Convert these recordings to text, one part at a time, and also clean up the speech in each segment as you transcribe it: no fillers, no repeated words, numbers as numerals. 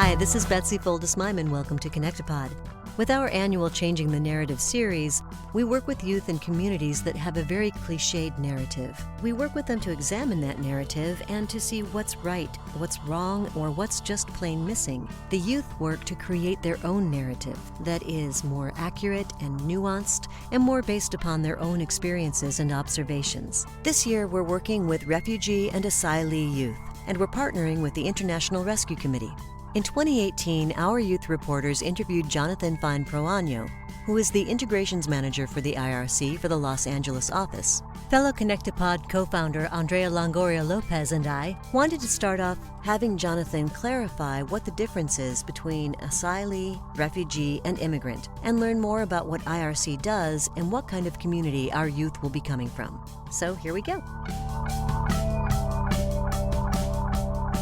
Hi, this is Betsy Foldis-Myman. Welcome to Connectipod. With our annual Changing the Narrative series, we work with youth and communities that have a very cliched narrative. We work with them to examine that narrative and to see what's right, what's wrong, or what's just plain missing. The youth work to create their own narrative that is more accurate and nuanced and more based upon their own experiences and observations. This year, we're working with Refugee and Asylee youth, and we're partnering with the International Rescue Committee. In 2018, our youth reporters interviewed Fein Proaño, who is the integrations manager for the IRC for the Los Angeles office. Fellow Connectipod co-founder Andrea Longoria Lopez and I wanted to start off having Jonathan clarify what the difference is between asylee, refugee, and immigrant, and learn more about what IRC does and what kind of community our youth will be coming from. So here we go.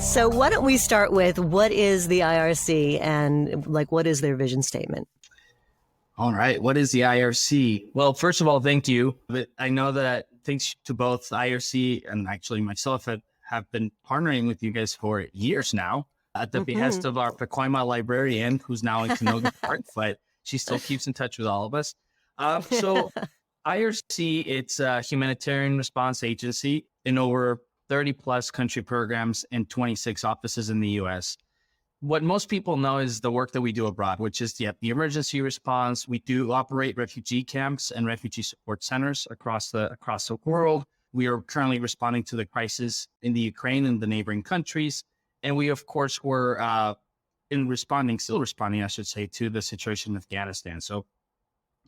So why don't we start with what is the IRC and what is their vision statement? All right. What is the IRC? Well, first of all, thank you. But I know that thanks to both IRC and actually myself have been partnering with you guys for years now at the behest of our Pacoima librarian, who's now in Canoga Park, but she still keeps in touch with all of us. So IRC, it's a humanitarian response agency in over 30 plus country programs and 26 offices in the US. What most people know is the work that we do abroad, which is the emergency response. We do operate refugee camps and refugee support centers across the world. We are currently responding to the crisis in the Ukraine and the neighboring countries. And we, of course, were still responding, I should say, to the situation in Afghanistan. So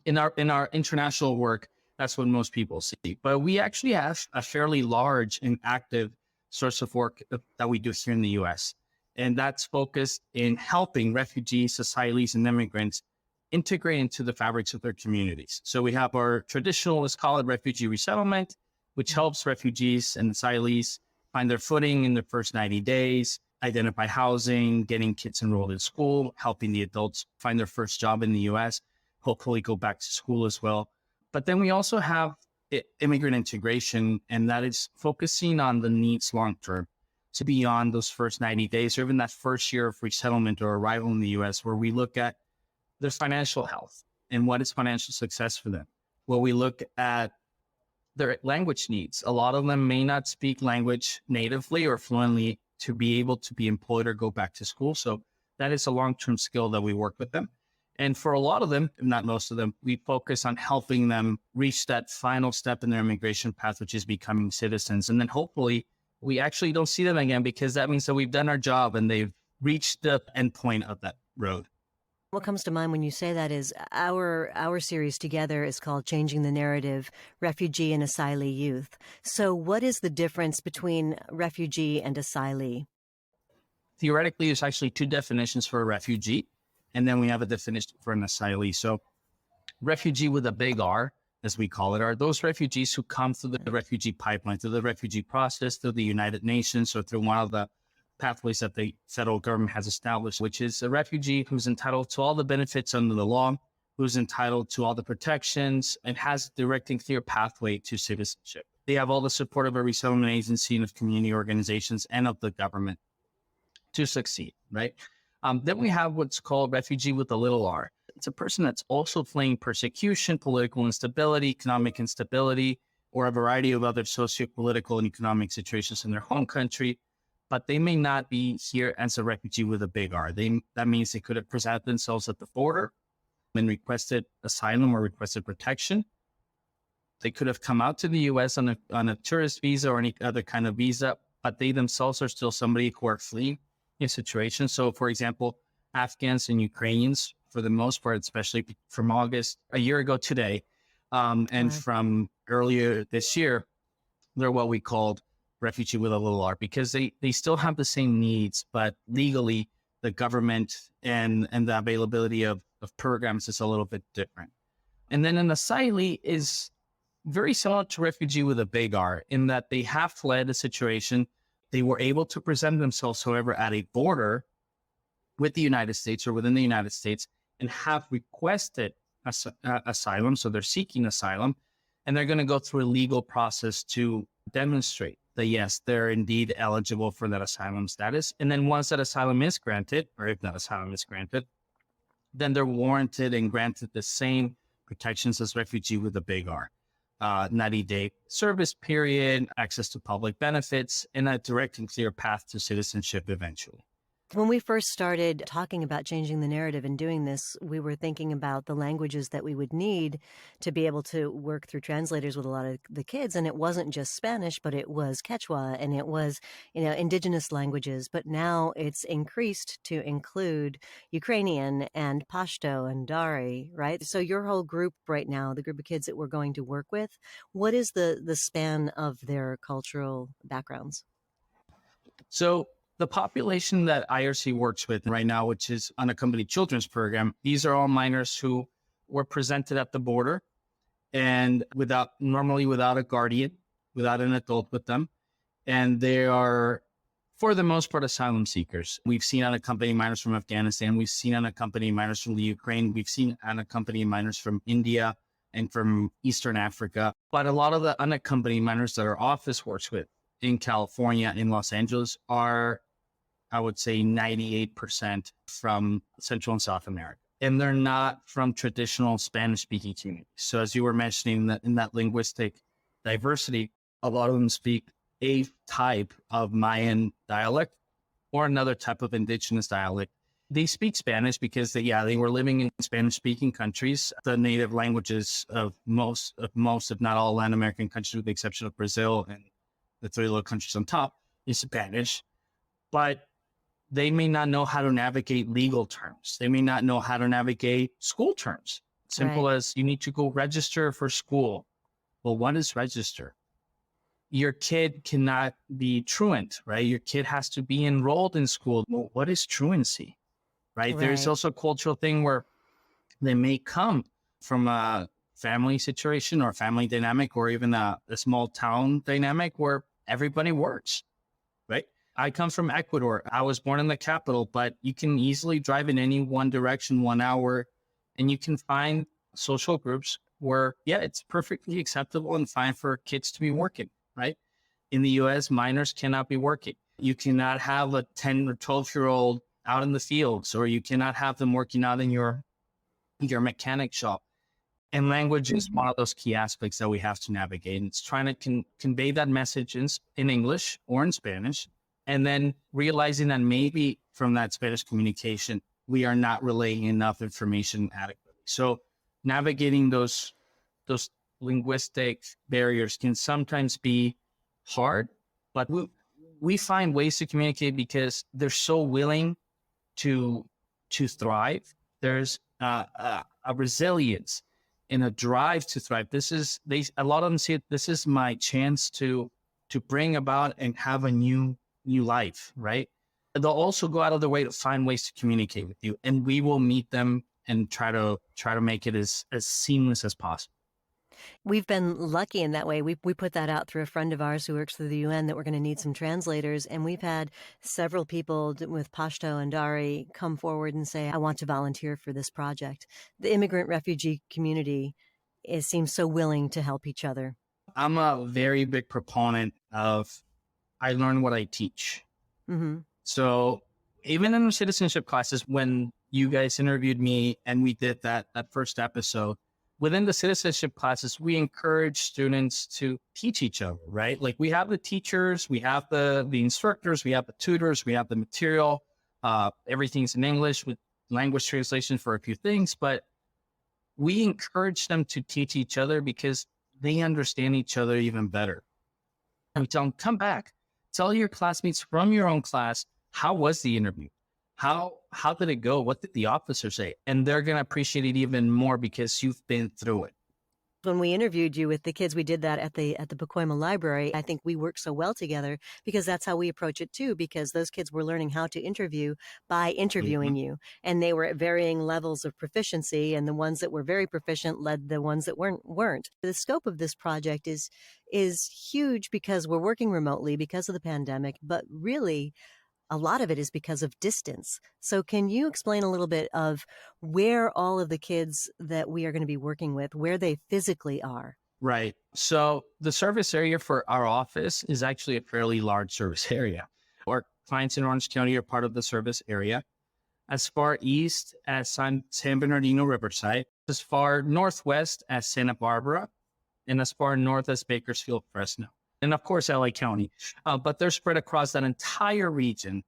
in our international work, that's what most people see. But we actually have a fairly large and active source of work that we do here in the US. And that's focused in helping refugees, asylees, and immigrants integrate into the fabrics of their communities. So we have our traditional, let's call it refugee resettlement, which helps refugees and asylees find their footing in their first 90 days, identify housing, getting kids enrolled in school, helping the adults find their first job in the US, hopefully go back to school as well. But then we also have immigrant integration, and that is focusing on the needs long-term. So beyond those first 90 days, or even that first year of resettlement or arrival in the US, where we look at their financial health and what is financial success for them. Well, we look at their language needs. A lot of them may not speak language natively or fluently to be able to be employed or go back to school. So that is a long-term skill that we work with them. And for a lot of them, if not most of them, we focus on helping them reach that final step in their immigration path, which is becoming citizens. And then hopefully we actually don't see them again, because that means that we've done our job and they've reached the end point of that road. What comes to mind when you say that is our series together is called Changing the Narrative, Refugee and Asylee Youth. So what is the difference between refugee and asylee? Theoretically, there's actually two definitions for a refugee. And then we have a definition for an asylee. So refugee with a big R, as we call it, are those refugees who come through the refugee pipeline, through the refugee process, through the United Nations, or through one of the pathways that the federal government has established, which is a refugee who's entitled to all the benefits under the law, who's entitled to all the protections, and has a direct and clear pathway to citizenship. They have all the support of a resettlement agency and of community organizations and of the government to succeed, right? Then we have what's called refugee with a little r. It's a person that's also fleeing persecution, political instability, economic instability, or a variety of other socio-political and economic situations in their home country, but they may not be here as a refugee with a big R. That means they could have presented themselves at the border and requested asylum or requested protection. They could have come out to the US on a tourist visa or any other kind of visa, but they themselves are still somebody who are fleeing in situations. So, for example, Afghans and Ukrainians, for the most part, especially from August, a year ago today, and from earlier this year, they're what we called refugee with a little r, because they still have the same needs, but legally the government and the availability of programs is a little bit different. And then an asylee is very similar to refugee with a big R in that they have fled a situation. They were able to present themselves, however, at a border with the United States or within the United States and have requested asylum. So they're seeking asylum, and they're going to go through a legal process to demonstrate that yes, they're indeed eligible for that asylum status. And then once that asylum is granted, or if that asylum is granted, then they're warranted and granted the same protections as refugee with a big R. 90-day service period, access to public benefits, and a direct and clear path to citizenship eventually. When we first started talking about changing the narrative and doing this, we were thinking about the languages that we would need to be able to work through translators with a lot of the kids. And it wasn't just Spanish, but it was Quechua and it was, indigenous languages. But now it's increased to include Ukrainian and Pashto and Dari, right? So your whole group right now, the group of kids that we're going to work with, what is the span of their cultural backgrounds? So the population that IRC works with right now, which is Unaccompanied Children's program, these are all minors who were presented at the border and normally without a guardian, without an adult with them. And they are, for the most part, asylum seekers. We've seen unaccompanied minors from Afghanistan. We've seen unaccompanied minors from the Ukraine. We've seen unaccompanied minors from India and from Eastern Africa. But a lot of the unaccompanied minors that our office works with in California, in Los Angeles, are, I would say, 98% from Central and South America. And they're not from traditional Spanish-speaking communities. So as you were mentioning, that in that linguistic diversity, a lot of them speak a type of Mayan dialect or another type of indigenous dialect. They speak Spanish because they were living in Spanish-speaking countries. The native languages of most, if not all, Latin American countries, with the exception of Brazil and the three little countries on top, is Spanish. But they may not know how to navigate legal terms. They may not know how to navigate school terms. Simple as you need to go register for school. Well, what is register? Your kid cannot be truant, right? Your kid has to be enrolled in school. Well, what is truancy, right? There's also a cultural thing where they may come from a family situation or family dynamic, or even a small town dynamic where everybody works, right? I come from Ecuador. I was born in the capital, but you can easily drive in any one direction 1 hour, and you can find social groups where, it's perfectly acceptable and fine for kids to be working, right? In the US, minors cannot be working. You cannot have a 10 or 12-year-old out in the fields, or you cannot have them working out in your mechanic shop. And language is one of those key aspects that we have to navigate. And it's trying to convey that message in English or in Spanish, and then realizing that maybe from that Spanish communication, we are not relaying enough information adequately. So navigating those linguistic barriers can sometimes be hard, but we find ways to communicate because they're so willing to thrive. There's a resilience and a drive to thrive. A lot of them see it, this is my chance to bring about and have a new life, right? They'll also go out of their way to find ways to communicate with you, and we will meet them and try to make it as seamless as possible. We've been lucky in that way. We put that out through a friend of ours who works through the UN that we're going to need some translators. And we've had several people with Pashto and Dari come forward and say, I want to volunteer for this project. The immigrant refugee community seems so willing to help each other. I'm a very big proponent of I learn what I teach. Mm-hmm. So even in the citizenship classes, when you guys interviewed me and we did that first episode, within the citizenship classes, we encourage students to teach each other, right? Like we have the teachers, we have the instructors, we have the tutors, we have the material. Everything's in English with language translation for a few things, but we encourage them to teach each other because they understand each other even better. And we tell them, come back, tell your classmates from your own class, how was the interview? How did it go? What did the officer say? And they're going to appreciate it even more because you've been through it. When we interviewed you with the kids, we did that at the Pacoima Library. I think we work so well together because that's how we approach it too, because those kids were learning how to interview by interviewing you. And they were at varying levels of proficiency, and the ones that were very proficient led the ones that weren't. The scope of this project is huge because we're working remotely because of the pandemic, but really a lot of it is because of distance. So can you explain a little bit of where all of the kids that we are going to be working with, where they physically are? Right. So the service area for our office is actually a fairly large service area. Our clients in Orange County are part of the service area. As far east as San Bernardino Riverside, as far northwest as Santa Barbara, and as far north as Bakersfield, Fresno, and of course, LA County. But they're spread across that entire region.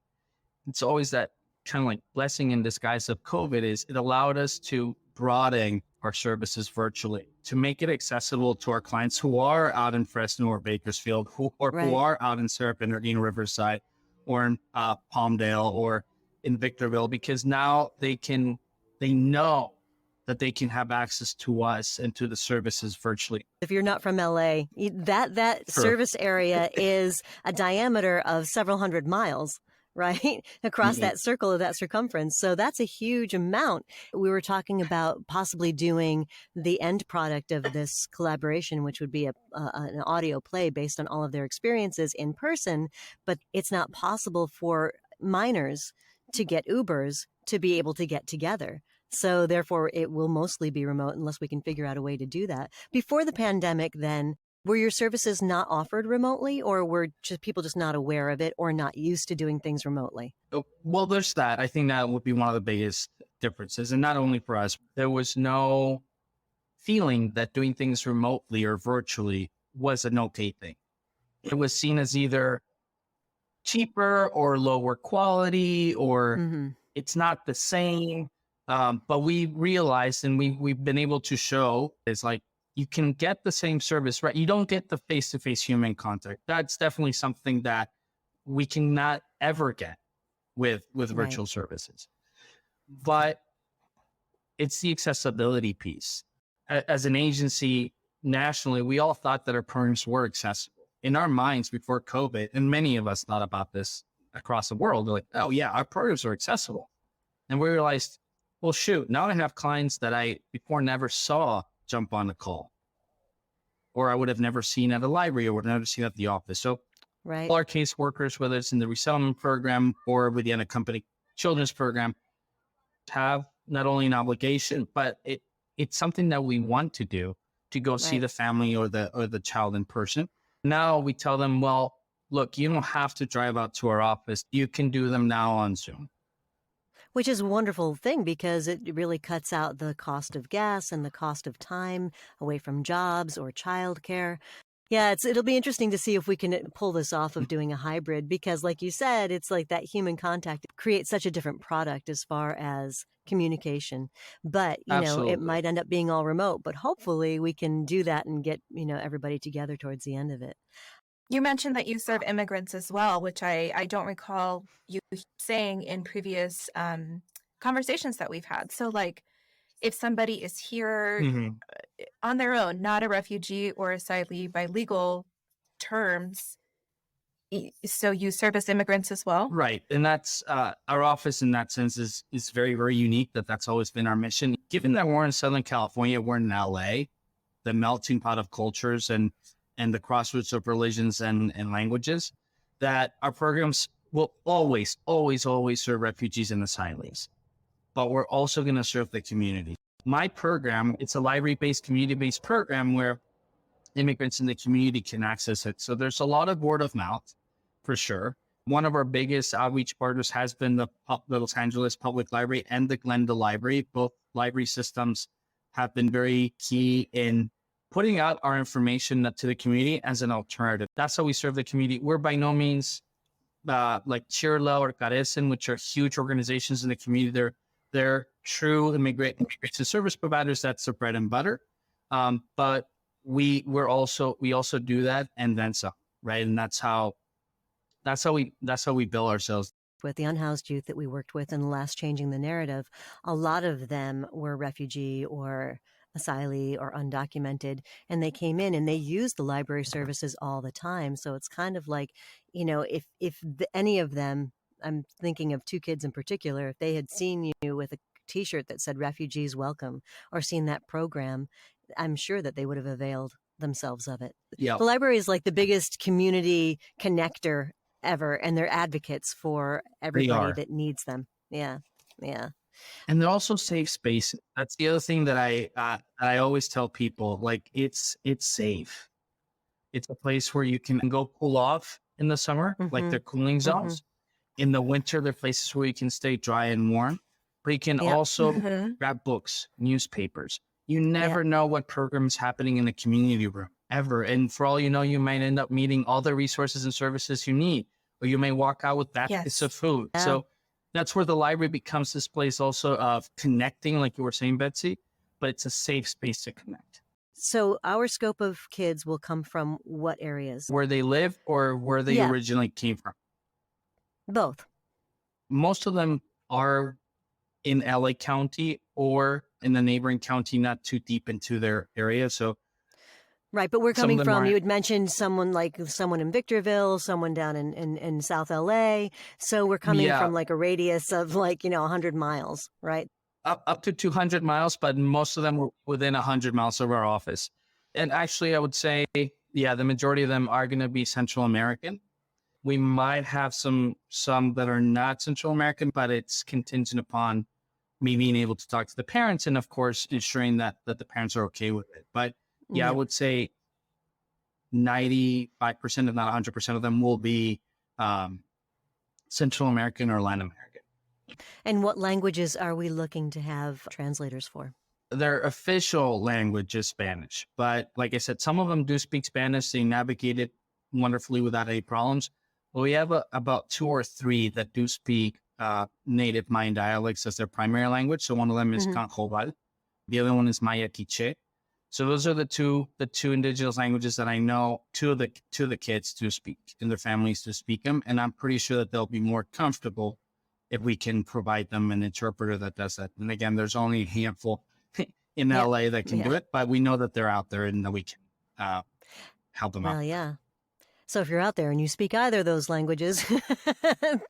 It's always that kind of like blessing in disguise of COVID is it allowed us to broaden our services virtually to make it accessible to our clients who are out in Fresno or Bakersfield, who are out in San Bernardino Riverside or in Palmdale or in Victorville, because now they know that they can have access to us and to the services virtually. If you're not from LA, that Sure. service area is a diameter of several hundred miles, right? Across that circle of that circumference. So that's a huge amount. We were talking about possibly doing the end product of this collaboration, which would be an audio play based on all of their experiences in person, but it's not possible for minors to get Ubers to be able to get together. So therefore, it will mostly be remote unless we can figure out a way to do that. Before the pandemic, then, were your services not offered remotely, or were people just not aware of it or not used to doing things remotely? Well, there's that. I think that would be one of the biggest differences. And not only for us, there was no feeling that doing things remotely or virtually was an okay thing. It was seen as either cheaper or lower quality, or it's not the same. But we realized, and we've been able to show, it's like you can get the same service, right? You don't get the face-to-face human contact. That's definitely something that we cannot ever get with virtual services. But it's the accessibility piece. As an agency nationally, we all thought that our programs were accessible. In our minds before COVID, and many of us thought about this across the world, they're like, oh yeah, our programs are accessible. And we realized, well, shoot, now I have clients that I before never saw jump on a call, or I would have never seen at a library or would have never seen at the office. So all our caseworkers, whether it's in the resettlement program or with the Unaccompanied Children's program, have not only an obligation, but it's something that we want to do, to go see the family or the child in person. Now we tell them, well, look, you don't have to drive out to our office. You can do them now on Zoom. Which is a wonderful thing because it really cuts out the cost of gas and the cost of time away from jobs or childcare. Yeah, it'll be interesting to see if we can pull this off of doing a hybrid, because like you said, it's like that human contact creates such a different product as far as communication. But, you know, it might end up being all remote, but hopefully we can do that and get, everybody together towards the end of it. You mentioned that you serve immigrants as well, which I don't recall you saying in previous conversations that we've had. So like, if somebody is here on their own, not a refugee or asylee by legal terms, so you service immigrants as well? Right. And that's our office in that sense is very, very unique. That's always been our mission. Given that we're in Southern California, we're in LA, the melting pot of cultures and the crossroads of religions and languages, that our programs will always, always, always serve refugees and asylees. But we're also going to serve the community. My program, it's a library-based, community-based program where immigrants in the community can access it. So there's a lot of word of mouth, for sure. One of our biggest outreach partners has been the Los Angeles Public Library and the Glendale Library. Both library systems have been very key in putting out our information to the community as an alternative. That's how we serve the community. We're by no means like Chirla or Carecen, which are huge organizations in the community. They're true immigration service providers. That's their bread and butter. But we also do that and then some, right? And that's how we bill ourselves. With the unhoused youth that we worked with in the last Changing the Narrative, a lot of them were refugee or asylee or undocumented, and they came in and they used the library services all the time. So it's kind of like, if any of them, I'm thinking of two kids in particular, if they had seen you with a t-shirt that said refugees welcome or seen that program, I'm sure that they would have availed themselves of it. The library is like the biggest community connector ever, and they're advocates for everybody that needs them. Yeah. And they're also safe spaces. That's the other thing that I always tell people. Like it's safe. It's a place where you can go cool off in the summer, like they're cooling zones. In the winter, they're places where you can stay dry and warm. But you can also grab books, newspapers. You never know what program is happening in a community room ever. And for all you know, you might end up meeting all the resources and services you need, or you may walk out with baskets of food. Yeah. So that's where the library becomes this place also of connecting, like you were saying, Betsy, but it's a safe space to connect. So our scope of kids will come from what areas? Where they live or where they originally came from? Both. Most of them are in LA County or in the neighboring county, not too deep into their area. So right, but we're coming from, you had mentioned someone in Victorville, someone down in South LA. So we're coming from like a radius of 100 miles, right? Up to 200 miles, but most of them were within 100 miles of our office. And actually, I would say, the majority of them are going to be Central American. We might have some that are not Central American, but it's contingent upon me being able to talk to the parents and, of course, ensuring that the parents are okay with it. But I would say 95%, if not 100% of them will be Central American or Latin American. And what languages are we looking to have translators for? Their official language is Spanish. But like I said, some of them do speak Spanish. They navigate it wonderfully without any problems. But we have about 2 or 3 that do speak native Mayan dialects as their primary language. So one of them is Canjobal. The other one is Maya Quiche. So those are the two indigenous languages that I know two of the kids do speak and their families do speak them. And I'm pretty sure that they'll be more comfortable if we can provide them an interpreter that does that. And again, there's only a handful in LA that can do it, but we know that they're out there and that we can help them out. Well, yeah. So if you're out there and you speak either of those languages,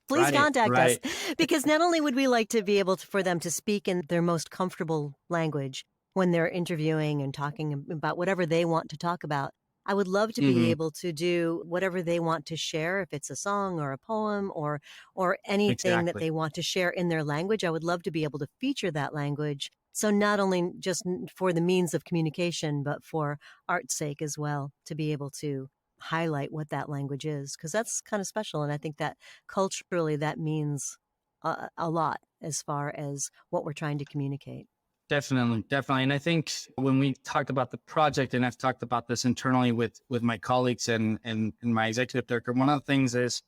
please contact us. Because not only would we like to be able for them to speak in their most comfortable language when they're interviewing and talking about whatever they want to talk about, I would love to be able to do whatever they want to share, if it's a song or a poem or anything that they want to share in their language. I would love to be able to feature that language. So not only just for the means of communication, but for art's sake as well, to be able to highlight what that language is, because that's kind of special. And I think that culturally that means a lot as far as what we're trying to communicate. Definitely. And I think when we talked about the project, and I've talked about this internally with my colleagues and my executive director, one of the things is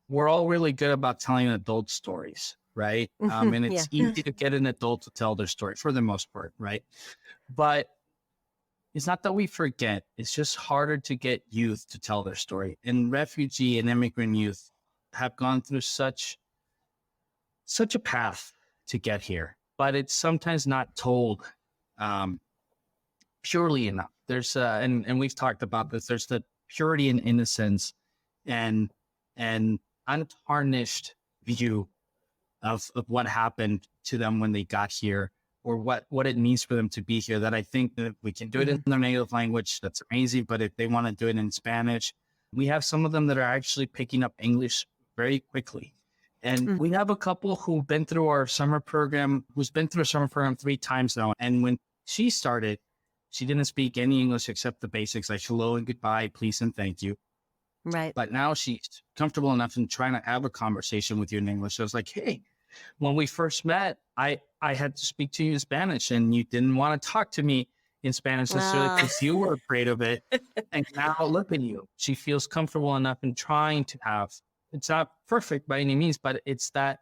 we're all really good about telling adult stories, right? And it's easy to get an adult to tell their story for the most part, right? But it's not that we forget. It's just harder to get youth to tell their story. And refugee and immigrant youth have gone through such a path to get here. But it's sometimes not told purely enough. There's and we've talked about this. There's the purity and innocence and untarnished view of what happened to them when they got here, or what it means for them to be here. That I think that we can do it in their native language. That's amazing. But if they want to do it in Spanish, we have some of them that are actually picking up English very quickly. And we have a couple who've been through our summer program, 3 times now. And when she started, she didn't speak any English except the basics, like hello and goodbye, please and thank you. Right. But now she's comfortable enough in trying to have a conversation with you in English. So I was like, hey, when we first met, I had to speak to you in Spanish and you didn't want to talk to me in Spanish necessarily because you were afraid of it. And now look at you. She feels comfortable enough in trying to have. It's not perfect by any means, but it's that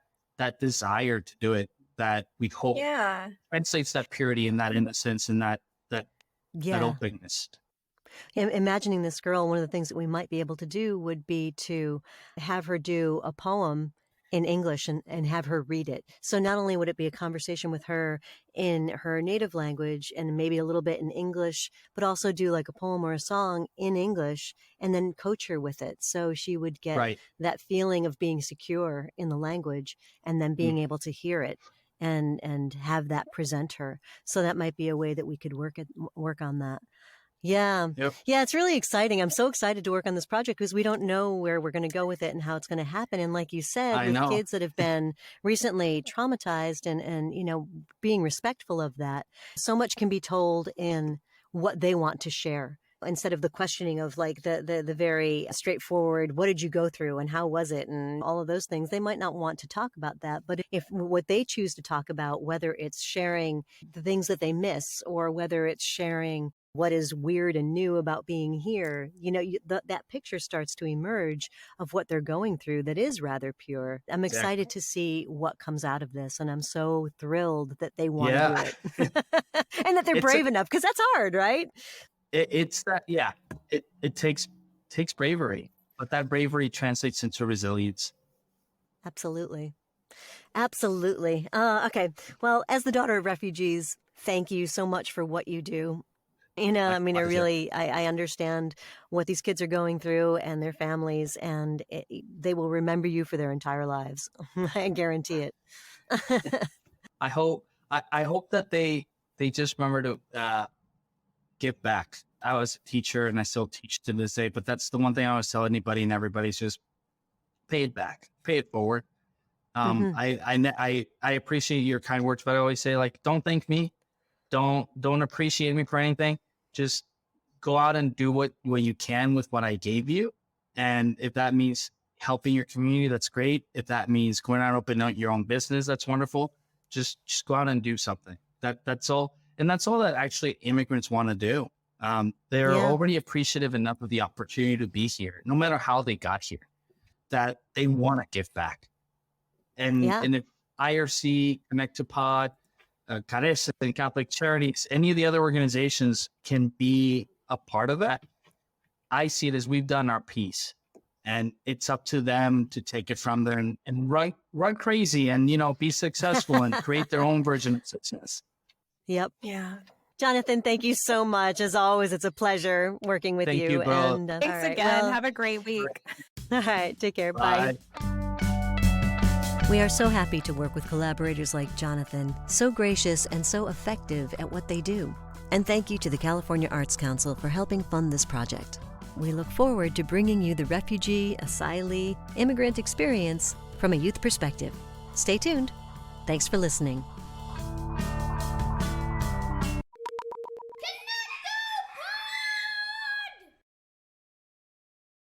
desire to do it that we hope translates that purity and that innocence and that openness. Imagining this girl, one of the things that we might be able to do would be to have her do a poem in English and have her read it. So not only would it be a conversation with her in her native language and maybe a little bit in English, but also do like a poem or a song in English and then coach her with it. So she would get that feeling of being secure in the language and then being able to hear it and have that present her. So that might be a way that we could work on that. Yeah. Yep. Yeah, it's really exciting. I'm so excited to work on this project because we don't know where we're going to go with it and how it's going to happen. And like you said, I with know. kids that have been recently traumatized and, being respectful of that, so much can be told in what they want to share instead of the questioning of like the very straightforward, what did you go through and how was it? And all of those things, they might not want to talk about that. But if what they choose to talk about, whether it's sharing the things that they miss or whether it's sharing what is weird and new about being here, that picture starts to emerge of what they're going through that is rather pure. I'm excited to see what comes out of this, and I'm so thrilled that they want to do it and that they're brave enough, because that's hard, right? It's that, it takes bravery, but that bravery translates into resilience. Absolutely. Absolutely. Okay. Well, as the daughter of refugees, thank you so much for what you do. I understand what these kids are going through and their families, and they will remember you for their entire lives. I guarantee it. I hope that they just remember to give back. I was a teacher and I still teach to this day, but that's the one thing I always tell anybody and everybody's just pay it back, pay it forward. I appreciate your kind words, but I always say, like, don't thank me. Don't appreciate me for anything. Just go out and do what you can with what I gave you. And if that means helping your community, that's great. If that means going out and opening up your own business, that's wonderful. Just go out and do something. That's all. And that's all that actually immigrants want to do. They're already appreciative enough of the opportunity to be here, no matter how they got here, that they want to give back. And if IRC, ConnectPod, Carece, and Catholic Charities, any of the other organizations can be a part of that, I see it as we've done our piece. And it's up to them to take it from there and run crazy and, be successful and create their own version of success. Yep. Yeah. Jonathan, thank you so much. As always, it's a pleasure working with you. Thank you, bro. And, Thanks again. Have a great week. All right. Take care. Bye. We are so happy to work with collaborators like Jonathan, so gracious and so effective at what they do. And thank you to the California Arts Council for helping fund this project. We look forward to bringing you the refugee, asylee, immigrant experience from a youth perspective. Stay tuned. Thanks for listening.